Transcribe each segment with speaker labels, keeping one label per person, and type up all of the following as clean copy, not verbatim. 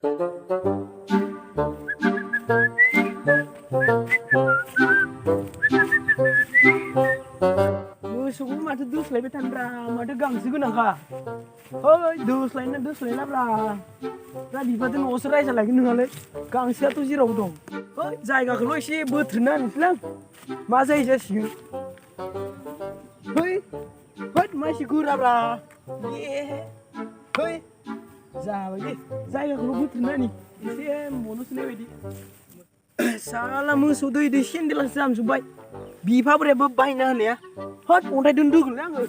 Speaker 1: Moसौखौ माथो दोस्लायबाय थानब्रा माथो गांसो गोनांखा ओइ दोस्लायलाब्रा दा बिफाजों न'आवसो रायजालायगोन नोंहालाय गांसोआथ' जेराव दं ओइ जायगाखौल' एसे बोथ्रोना होनोसैलां मा जायो जासिगोन होद मानसि गोराब्रा है जाबाय दे जायगाखौल' बोथ्रोना होनि एसे मनो सोनाय बायदि साला मोसौ दै सेन्देलासो जामजोब्बाय बिफा बोरायाबो बायना होनाया हद अन्थाइ दोनदोगोनलै आङो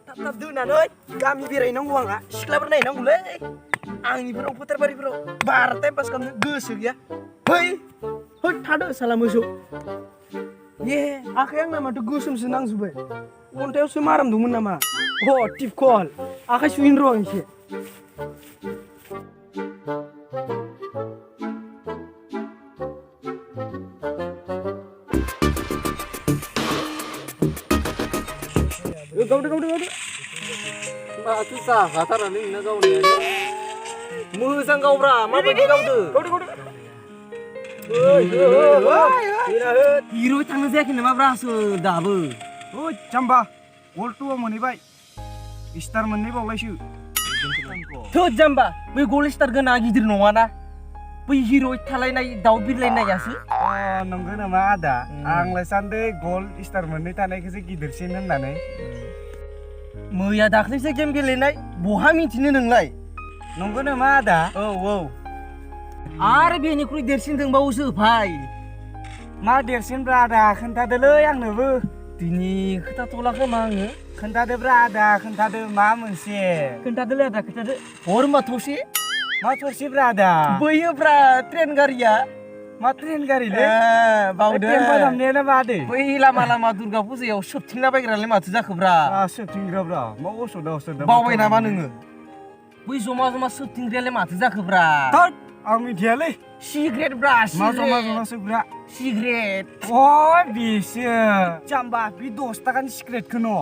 Speaker 1: थाब दोनानै गामि बेरायनांगौ आंहा सिख्लाफोर नायनांगौलै आंनिफोराव फोथारबारिफोराव बारा टाइम पास खालामनो गोसो गैया होद थादो साला मोसौ आखाइ आंना माथो गोसोमसो नांजोब्बाय अन्थायावसो माराम दंमोन नामा टिपकल आखाइ सुहैनो र' आं एसे गावदो
Speaker 2: माथो जाखाथारालै नोंना गावनाया मोजां गावब्रा माबायदि गावदो
Speaker 1: हिर' थांनो जायाखै नामा ब्रासो दाबो
Speaker 3: जाम्बा गल 2 आव मोनहैबाय स्टार मोननै बावलायसो
Speaker 1: थोद जाम्बा बै गल स्टार गोनां गिदिर नङाना बै हिर' थालायनाय दाउ बिरलायनायासो
Speaker 3: नंगौ नामा आदा आंलाय सान्दों गल स्टार मोननै थानायखौसो गिदिरसिन होननानै
Speaker 1: मैया दाख्लैसो गेम गेलेनाय बहा मिथिनो नोंलाय
Speaker 3: नंगौ नामा आदा
Speaker 1: औ आरो बेनिख्रुइ देरसिन दंबावोसो भाइ
Speaker 3: मा देरसिनब्रा आदा खोन्थादोलै आंनोबो
Speaker 1: दिनै खोथाथ'ला खोमा आङो
Speaker 3: खोन्थादोब्रा आदा खोन्थादो मा मोनसे
Speaker 1: खोन्थादोलै आदा खोन्थादो हर मा थसे
Speaker 3: मा थरसेब्रा आदा
Speaker 1: बैयोब्रा ट्रेन गारिया
Speaker 3: मा ट्रेन गारिलै
Speaker 1: बावदो
Speaker 3: टेम्पो दामनायानो मादै
Speaker 1: बै लामा दुर्गा फुजायाव सोबथिंला बायग्रालाय माथो जाखोब्रा
Speaker 3: सोबथिंग्राब्रा मा असदा
Speaker 1: बावबाय नामा नोङो बै जमा सोबथिंग्रायालाय माथो जाखोब्रा
Speaker 3: आं मिथियालै
Speaker 1: सिगारेट ब्रा
Speaker 3: मा जमा सोबग्रा
Speaker 1: सिगारेट
Speaker 3: बेसो जाम्बा बे 10 थाखानि सिगारेटखौ नों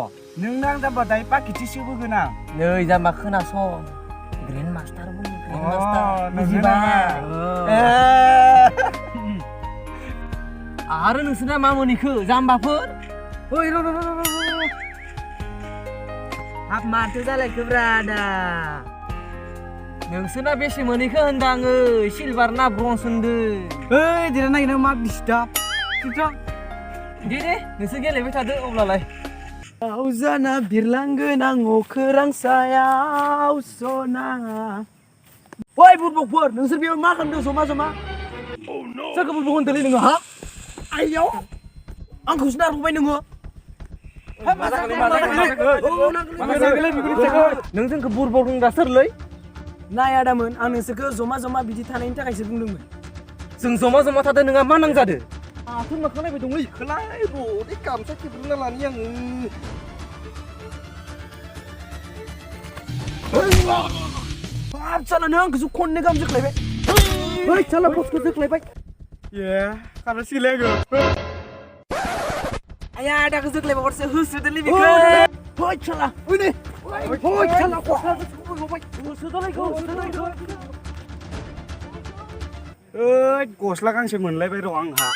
Speaker 3: आं जाम्बा दायो पाकेटसे सोबोगोन आं
Speaker 1: नै जाम्बा खोनासं ग्रेन्ड मास्टार बुङो आरो नोंसोरना मा मोनैखो जाम्बाफोर हाब माथो जालायखोब्रा आदा नोंसोरना बेसे मोनैखो होनदों आङो सिलभार ना ब्रन्ज होनदों
Speaker 3: देना नागिरना मा डिस्टार्ब
Speaker 1: दे नोंसोर गेलेबाय थादो अब्लालाय जाना बिरलांगोन आं अखोरां सायाव सना ओइ बुरबकफोर नोंसोर बेयाव मा खालामदों जमा सोरखौ बुरबक होनदोंलै नोङो हा आइयाव आंखौसो नारबाय नोङो नों जोंखौ बुरबक होनग्रा सोरलै नाय आदामोन आं नोंसोरखौ जमा बिदि थानायनि थाखायसो बुंदोंमोन जों जमा थादों नोंहा मा नांजादो आंथ' मोखां नायबाय दंलै खोलाय र'दै गामसा खेबग्रोना लानि आङो हाब साला नों आंखौसो खननै गाहाम जोख्लायबाय ओइ साला बसखौ जोख्लायबाय
Speaker 3: खारसिगोनलै आङो
Speaker 1: आया आदाखौ जोख्लायबावसो होसोदोलै बेखौ ओइ साला ओइ साला
Speaker 3: गस्ला गांसे मोनलायबाय र' आंहा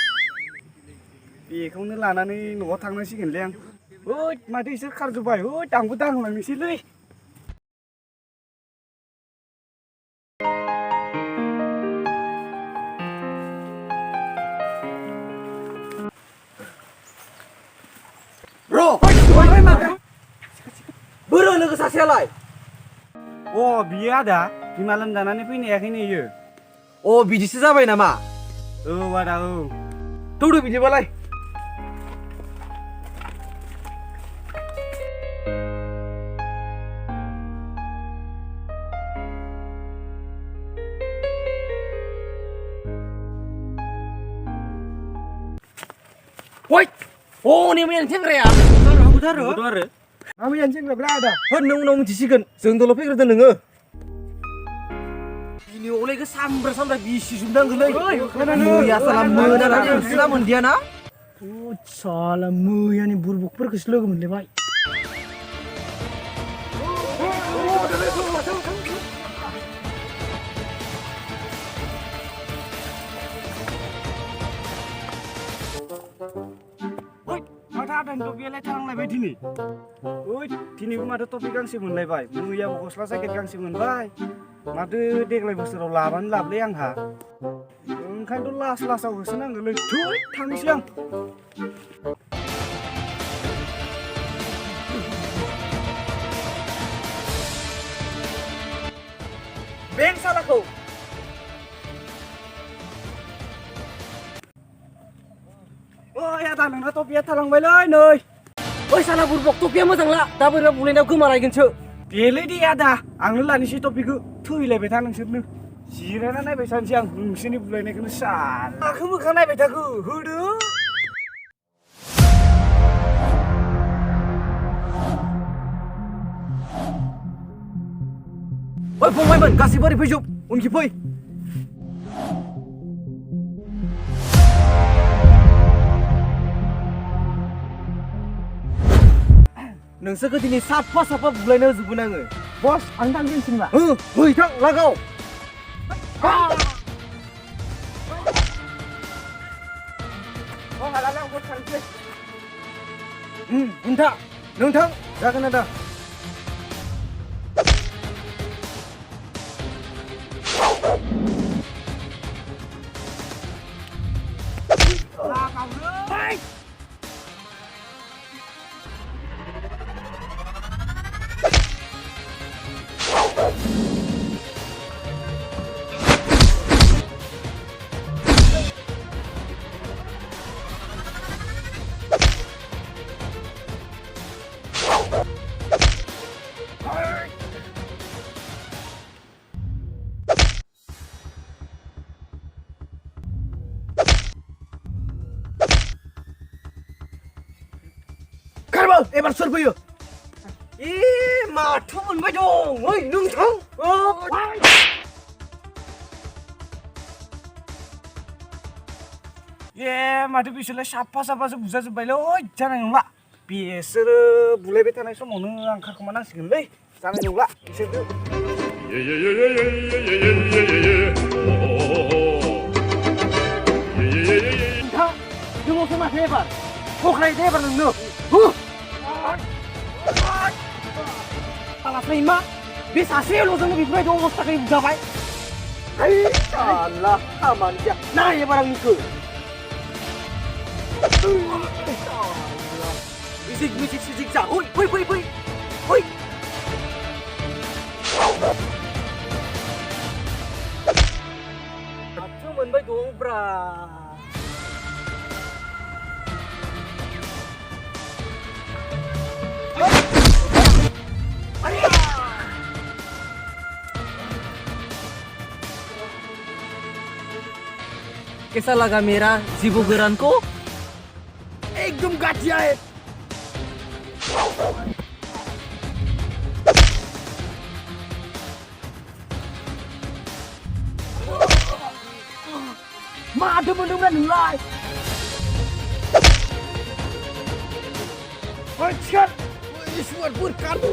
Speaker 3: बेखौनो लानानै न'आव थांनांसिगोनलै आं माथो इसोर खारजोब्बाय आंबो दांलांनोसैलै
Speaker 1: बोरो लोगो सासेयालाय
Speaker 3: बियो आदा बिमा लोमजानानै फैनो हायाखैनो इयो
Speaker 1: बिदिसो जाबाय नामा
Speaker 3: आदा
Speaker 1: थौदो बिदिबालाय नि मैयानि सेंग्राया
Speaker 3: आरो मैयानि सेंग्राब्रा आदा
Speaker 1: नों उनाव मिथिसिगोन जों दल' फैग्रोदो नोङो दिनै अलेखौ सामब्रा बिसि जुबनांगोलै मैया साला मोनानानै नोंसोरना मोनदिया ना साला मैयानि बुरबकफोरखौसो लोगो मोनलायबाय
Speaker 3: topiयालाय थालांलायबाय दिनै ओइ दिनैबो माथो टपि गांसे मोनलायबाय मैयाबो गस्ला जेकेट गांसे मोनबाय माथो देग्लाय बोसोराव लाबानो लाबलै आंहा ओंखायनोथ' लासाव होसोनांगोनलै थै थांनोसै आं
Speaker 1: बेंक सालाखौ
Speaker 3: ओइ आदा नोंना टपिया थालांबायलै नै
Speaker 1: ओइ साला बुरबक टपिया मोजांला दा बोरैबा बुलायनायाव गोमालायगोनसो
Speaker 3: देलै दे आदा आंनो लानोसै टपिकखौ थैलायबाय था नोंसोरनो जिरायना नायबाय थानोसै आं नोंसोरनि बुलायनायखौनो साल माखौ मोखां नायबाय थाखो होदो
Speaker 1: ओइ फंबायमोन गासैबो ओरै फैजोब उनखि फै नोंसोरखौ दिनै साफा बुलायनो होजोबगोन आङो
Speaker 3: बस आं थांगोनसै नामा
Speaker 1: फै थां लागाव
Speaker 3: हालालाय आंबो थांसै
Speaker 1: नोंथां जागोन आदा Kamal, ebar soal fैयो माथो मोनबाय दं ओइ नोंथां
Speaker 3: माथो बिसोरलाय साफासो बुजाजोब्बायलै जानाय नंला बिसोरो बुलायबाय थानाय समावनो आं खारखोमानांसिगोनलै जानाय नंला बिसोरखौ
Speaker 1: नोंथां जोंनावसो माथो एबार फख्रायदो एबार नोंनो आलासै मा बे सासेल'जोंनो बेफोरबायदि अबस्थाखौ बुजाबाय साला खामानि गैया नाय एबार आंनिखौ मिजिक सिजिक जा फै माथो मोनबाय दंब्रा कैसा लगा मेरा जीवो गोरान को एकदम गाठिया है माथो मोनदोंब्रा नोंलाय Swmkhwr kardu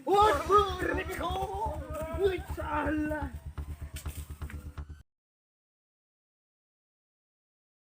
Speaker 1: Boro